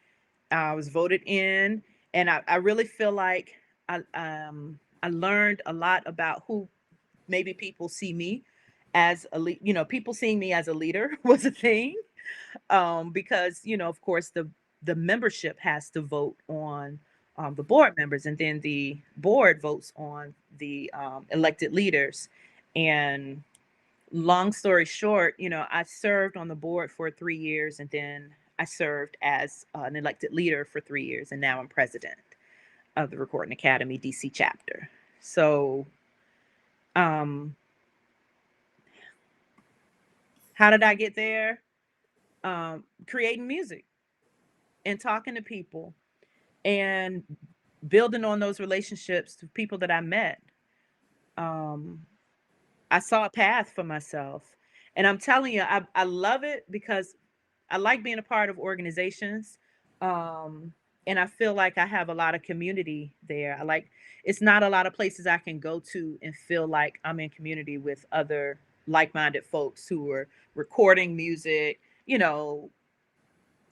I was voted in, and I really feel like I learned a lot about who maybe people see me as you know, people seeing me as a leader was a thing, because, you know, of course, the membership has to vote on the board members, and then the board votes on the elected leaders. And long story short, you know, I served on the board for 3 years, and then I served as an elected leader for 3 years, and now I'm president of the Recording Academy DC chapter. So, how did I get there? Creating music and talking to people and building on those relationships to people that I met. I saw a path for myself, and I'm telling you, I love it because I like being a part of organizations. And I feel like I have a lot of community there. It's not a lot of places I can go to and feel like I'm in community with other like-minded folks who are recording music, you know,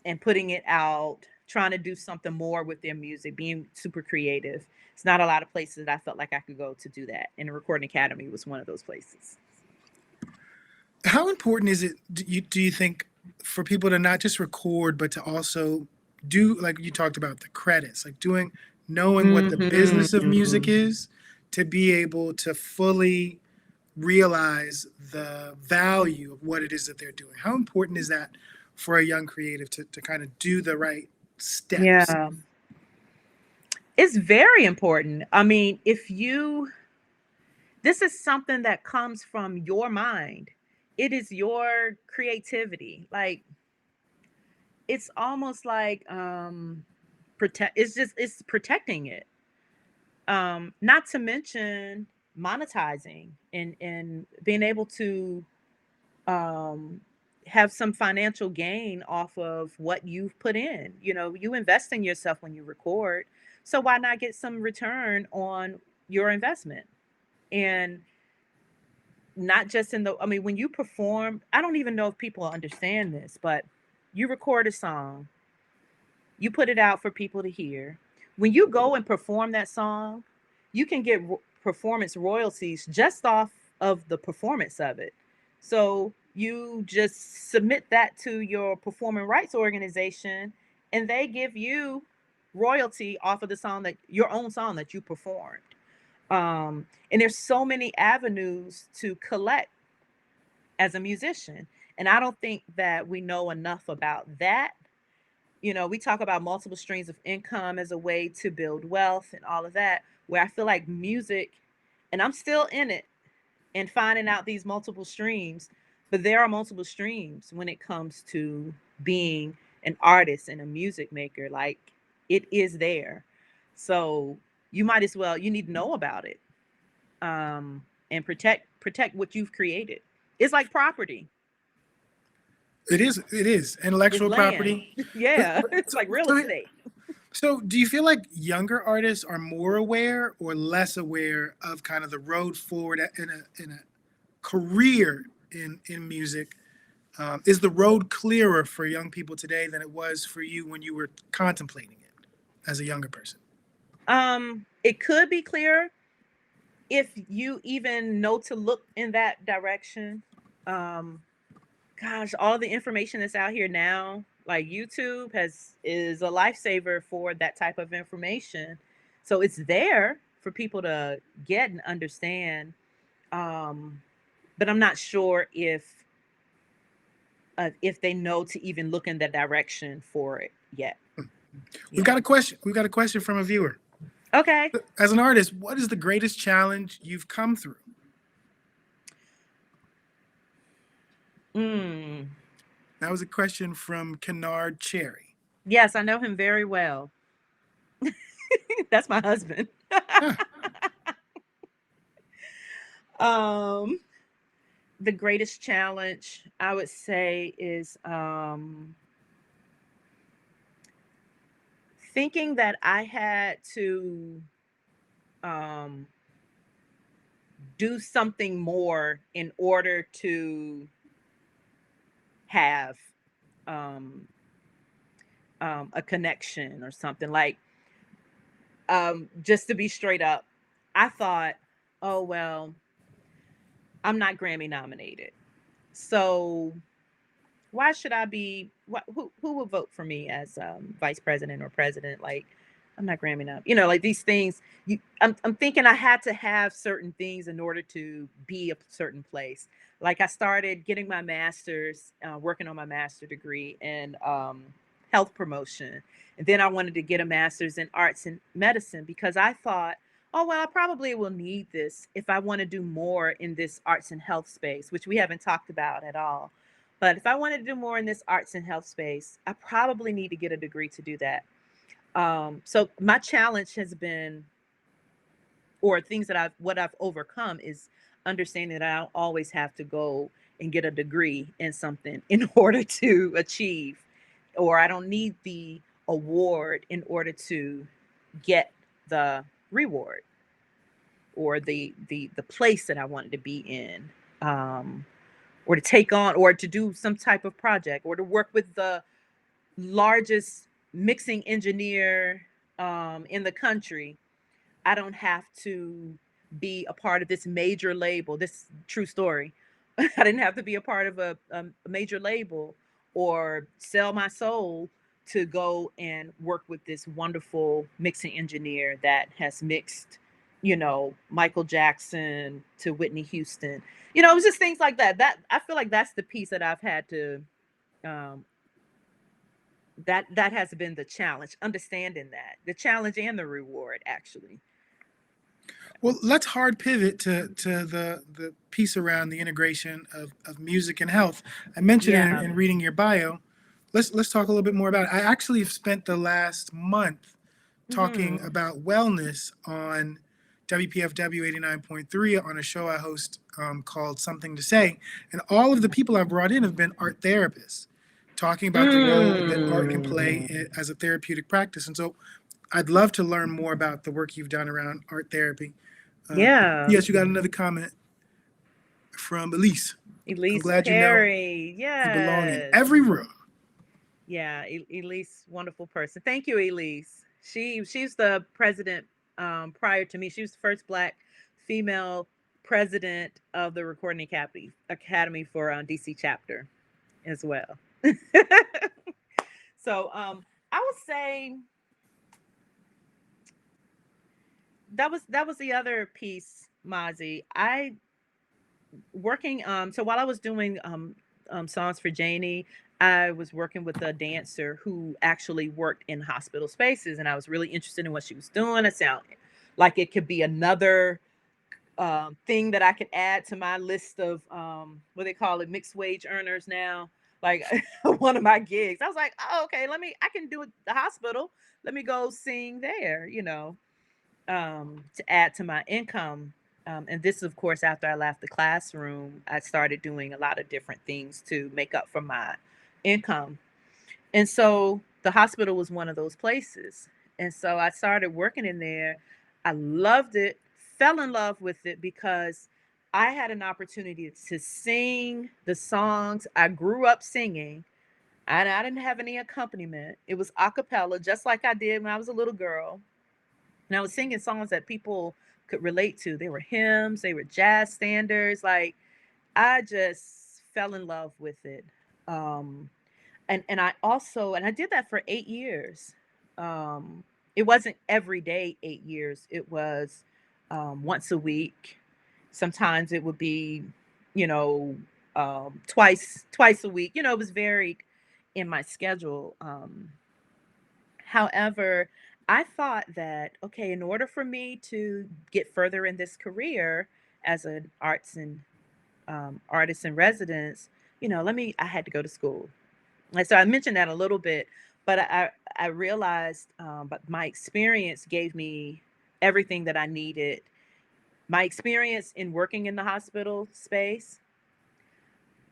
and putting it out, trying to do something more with their music, being super creative. It's not a lot of places that I felt like I could go to do that. And the Recording Academy was one of those places. How important is it, do you think, for people to not just record, but to also do, like you talked about, the credits, like knowing what the business of music is, to be able to fully realize the value of what it is that they're doing? How important is that for a young creative to kind of do the right steps? It's very important. I mean, this is something that comes from your mind. It is your creativity. Like, it's almost like it's protecting it. Not to mention monetizing and being able to um have some financial gain off of what you've put in. You invest in yourself when you record. So why not get some return on your investment? And not just I mean, when you perform, I don't even know if people understand this, but you record a song, you put it out for people to hear. When you go and perform that song, you can get performance royalties just off of the performance of it. So you just submit that to your performing rights organization, and they give you royalty off of your own song that you performed. And there's so many avenues to collect as a musician. And I don't think that we know enough about that. We talk about multiple streams of income as a way to build wealth and all of that, where I feel like music, and I'm still in it and finding out these multiple streams, but there are multiple streams when it comes to being an artist and a music maker. Like, it is there. So you need to know about it, and protect what you've created. It's like property. It is intellectual property. Yeah, it's like real estate. So do you feel like younger artists are more aware or less aware of kind of the road forward in a career in music? Is the road clearer for young people today than it was for you when you were contemplating it as a younger person? It could be clearer if you even know to look in that direction. Gosh, all the information that's out here now, like YouTube is a lifesaver for that type of information. So it's there for people to get and understand. But I'm not sure if they know to even look in that direction for it yet. We've got a question. We've got a question from a viewer. Okay. As an artist, what is the greatest challenge you've come through? That was a question from Kennard Cherry. Yes, I know him very well. That's my husband. The greatest challenge I would say is thinking that I had to do something more in order to have a connection or something. Like, just to be straight up, I thought, oh, well, I'm not Grammy nominated, so why should I be? Who will vote for me as vice president or president? Like, I'm not Grammy nominated. Like these things. I'm thinking I had to have certain things in order to be a certain place. Like, I started getting my master's, working on my master's degree in health promotion, and then I wanted to get a master's in arts and medicine because I thought, oh, well, I probably will need this if I want to do more in this arts and health space, which we haven't talked about at all. But if I wanted to do more in this arts and health space, I probably need to get a degree to do that. So my challenge has been, or things that I've overcome is understanding that I don't always have to go and get a degree in something in order to achieve, or I don't need the award in order to get the reward or the place that I wanted to be in, or to take on, or to do some type of project, or to work with the largest mixing engineer in the country. I don't have to be a part of this major label. This true story. I didn't have to be a part of a major label or sell my soul to go and work with this wonderful mixing engineer that has mixed, Michael Jackson to Whitney Houston. It was just things like that. That I feel like that's the piece that I've had to that has been the challenge, understanding that, the challenge and the reward, actually. Well, let's hard pivot to the piece around the integration of music and health. I mentioned Yeah. in reading your bio. Let's talk a little bit more about it. I actually have spent the last month talking Mhm. about wellness on WPFW 89.3 on a show I host called Something to Say. And all of the people I've brought in have been art therapists, talking about the role that art can play as a therapeutic practice. And so I'd love to learn more about the work you've done around art therapy. Yeah. Yes, you got another comment from Elise. I'm Elise glad you know Perry. you belong in Yes. every room. Yeah, Elise, wonderful person. Thank you, Elise. She's the president prior to me. She was the first Black female president of the Recording Academy for DC chapter as well. So I would say that was the other piece, Mazi. I working so while I was doing songs for Janie, I was working with a dancer who actually worked in hospital spaces, and I was really interested in what she was doing. It sounded like it could be another thing that I could add to my list of what they call it, mixed wage earners now. Like one of my gigs, I was like, oh, okay, I can do it at the hospital. Let me go sing there, to add to my income. And this, of course, after I left the classroom, I started doing a lot of different things to make up for my income. And so the hospital was one of those places. And so I started working in there. I loved it, fell in love with it because I had an opportunity to sing the songs I grew up singing. And I didn't have any accompaniment. It was a cappella, just like I did when I was a little girl. And I was singing songs that people could relate to. They were hymns, they were jazz standards. Like I just fell in love with it. Um, and I did that for 8 years. It wasn't every day 8 years. It was once a week. Sometimes it would be, you know, twice a week. It was varied in my schedule. However, I thought that, okay, in order for me to get further in this career as an artist in residence, I had to go to school. And so I mentioned that a little bit, but I realized, but my experience gave me everything that I needed. My experience in working in the hospital space.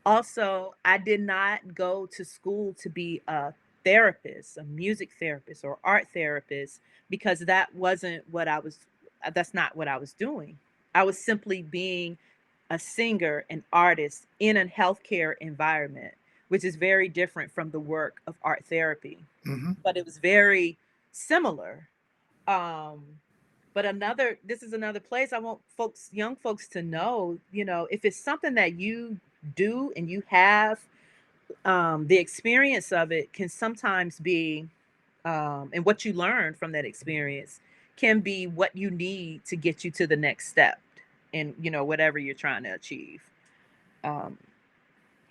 Also, I did not go to school to be a therapist, a music therapist or art therapist, because that's not what I was doing. I was simply being a singer and artist in a healthcare environment, which is very different from the work of art therapy, Mm-hmm. but it was very similar. Um, but this is another place I want young folks to know, if it's something that you do and you have, the experience of it can sometimes be, and what you learn from that experience can be what you need to get you to the next step in, whatever you're trying to achieve. Um,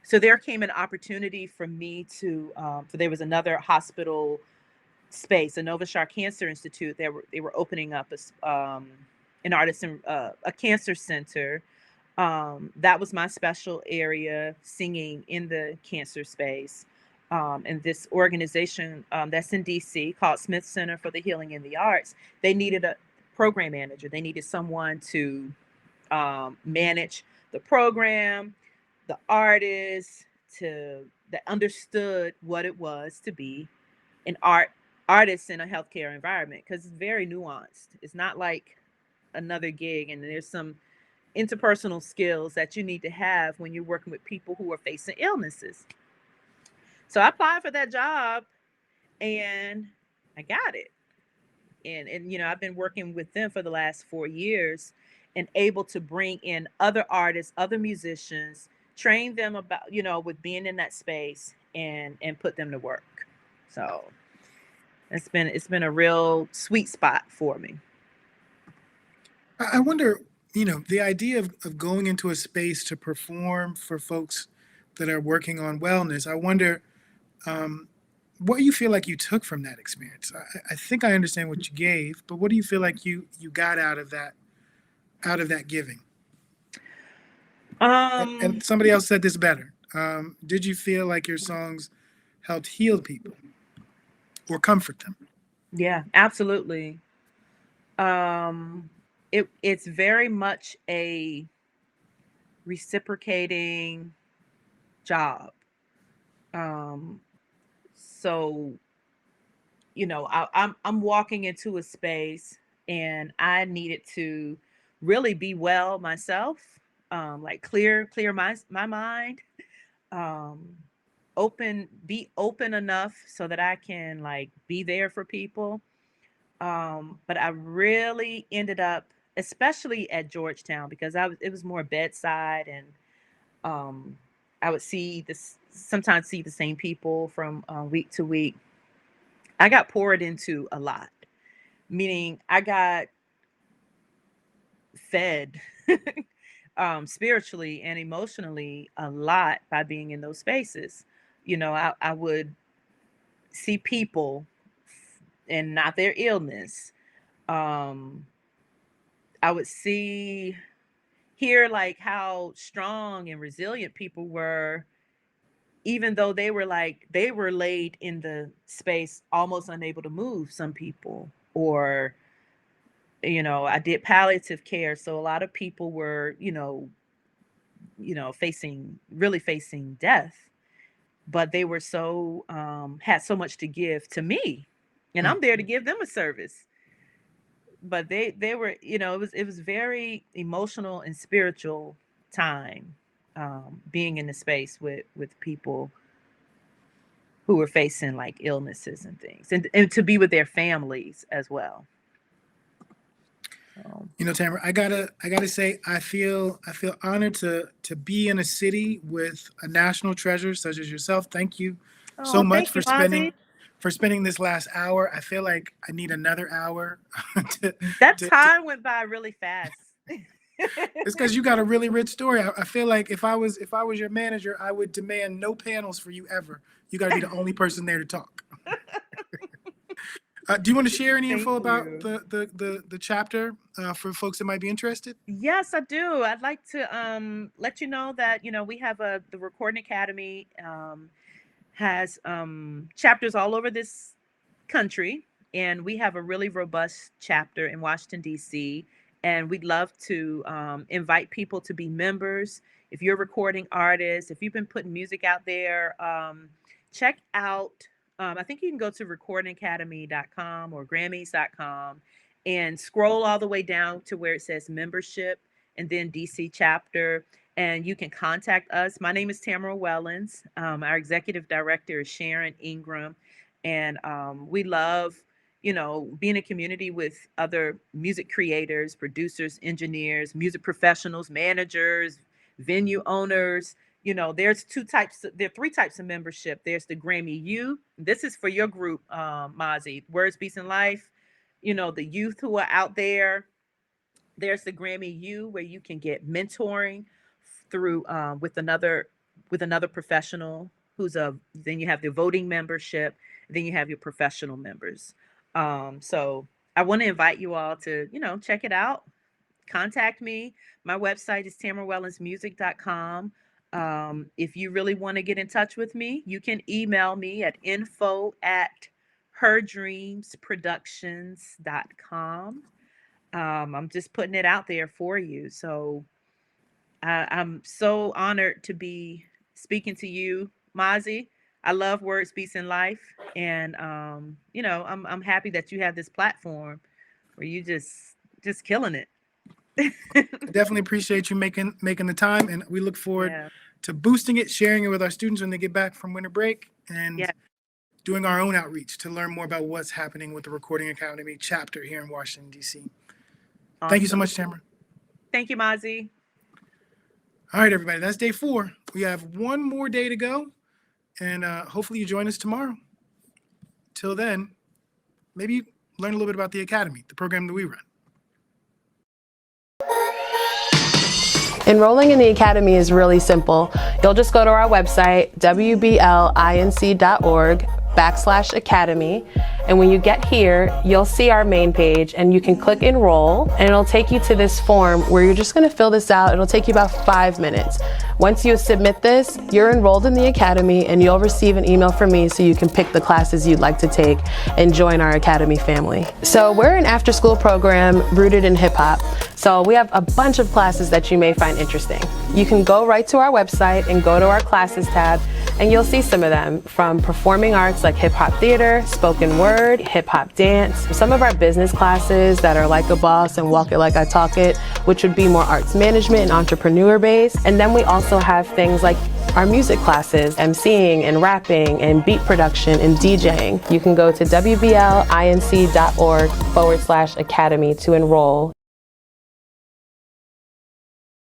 so there came an opportunity for me there was another hospital space, a Nova Shar Cancer Institute. They were opening up an artist a cancer center. That was my special area, singing in the cancer space. And this organization that's in DC called Smith Center for the Healing and the Arts, they needed a program manager. They needed someone to manage the program, the artists, that understood what it was to be an artist in a healthcare environment, because it's very nuanced. It's not like another gig, and there's some interpersonal skills that you need to have when you're working with people who are facing illnesses. So I applied for that job and I got it. And I've been working with them for the last 4 years and able to bring in other artists, other musicians, train them about, with being in that space and put them to work. So it's been a real sweet spot for me. I wonder, the idea of going into a space to perform for folks that are working on wellness. I wonder, what you feel like you took from that experience. I think I understand what you gave, but what do you feel like you got out of that giving? And somebody else said this better. Did you feel like your songs helped heal people or comfort them? Yeah, absolutely. It's very much a reciprocating job. So, you know, I'm walking into a space and I needed to really be well myself, like clear my mind, be open enough so that I can like be there for people. But I really ended up, especially at Georgetown, because it was more bedside, and I would sometimes see the same people from week to week. I got poured into a lot, meaning I got fed spiritually and emotionally a lot by being in those spaces. You know, I would see people and not their illness. I would hear like how strong and resilient people were, even though they were laid in the space almost unable to move, some people. Or, you know, I did palliative care, so a lot of people were, facing death, but they were so had so much to give to me, and I'm there to give them a service. But they were, it was very emotional and spiritual time, being in the space with people who were facing like illnesses and things, and to be with their families as well. You know, Tamara, I gotta say, I feel honored to be in a city with a national treasure such as yourself. Thank you so much for spending this last hour. I feel like I need another hour. Time went by really fast. It's because you got a really rich story. I feel like if I was your manager, I would demand no panels for you ever. You got to be the only person there to talk. Do you want to share any info about the chapter for folks that might be interested? Yes, I do. I'd like to let you know that we have the Recording Academy has chapters all over this country, and we have a really robust chapter in Washington, D.C., and we'd love to invite people to be members. If you're a recording artist, if you've been putting music out there, check out, I think you can go to recordingacademy.com or Grammys.com and scroll all the way down to where it says membership and then DC chapter, and you can contact us. My name is Tamara Wellons. Our executive director is Sharon Ingram, and we love being a community with other music creators, producers, engineers, music professionals, managers, venue owners. There are 3 types of membership. There's the Grammy U. This is for your group, Mazi, Words, Beats, and Life. The youth who are out there. There's the Grammy U, where you can get mentoring through with another professional then you have the voting membership. Then you have your professional members. So I want to invite you all to, check it out. Contact me. My website is tamarawellonsmusic.com. If you really want to get in touch with me, you can email me at info@herdreamsproductions.com. I'm just putting it out there for you. So I'm so honored to be speaking to you, Mazi. I love Words, Beats, and Life. And, I'm happy that you have this platform where you just killing it. I definitely appreciate you making the time, and we look forward to boosting it, sharing it with our students when they get back from winter break, and doing our own outreach to learn more about what's happening with the Recording Academy chapter here in Washington, D.C. Awesome. Thank you so much, Tamara. Thank you, Mazi. All right, everybody, that's day 4. We have one more day to go, and hopefully you join us tomorrow. Till then, maybe learn a little bit about the Academy, the program that we run. Enrolling in the Academy is really simple. You'll just go to our website, wblinc.org, www.untitled.com/academy. And when you get here, you'll see our main page and you can click enroll, and it'll take you to this form where you're just gonna fill this out. It'll take you about 5 minutes. Once you submit this, you're enrolled in the Academy and you'll receive an email from me so you can pick the classes you'd like to take and join our Academy family. So we're an after-school program rooted in hip-hop. So we have a bunch of classes that you may find interesting. You can go right to our website and go to our classes tab, and you'll see some of them, from performing arts like hip-hop theater, spoken word, hip-hop dance, some of our business classes that are like a boss and walk it like I talk it, which would be more arts management and entrepreneur based. And then we also have things like our music classes, emceeing and rapping and beat production and DJing. You can go to wblinc.org/academy to enroll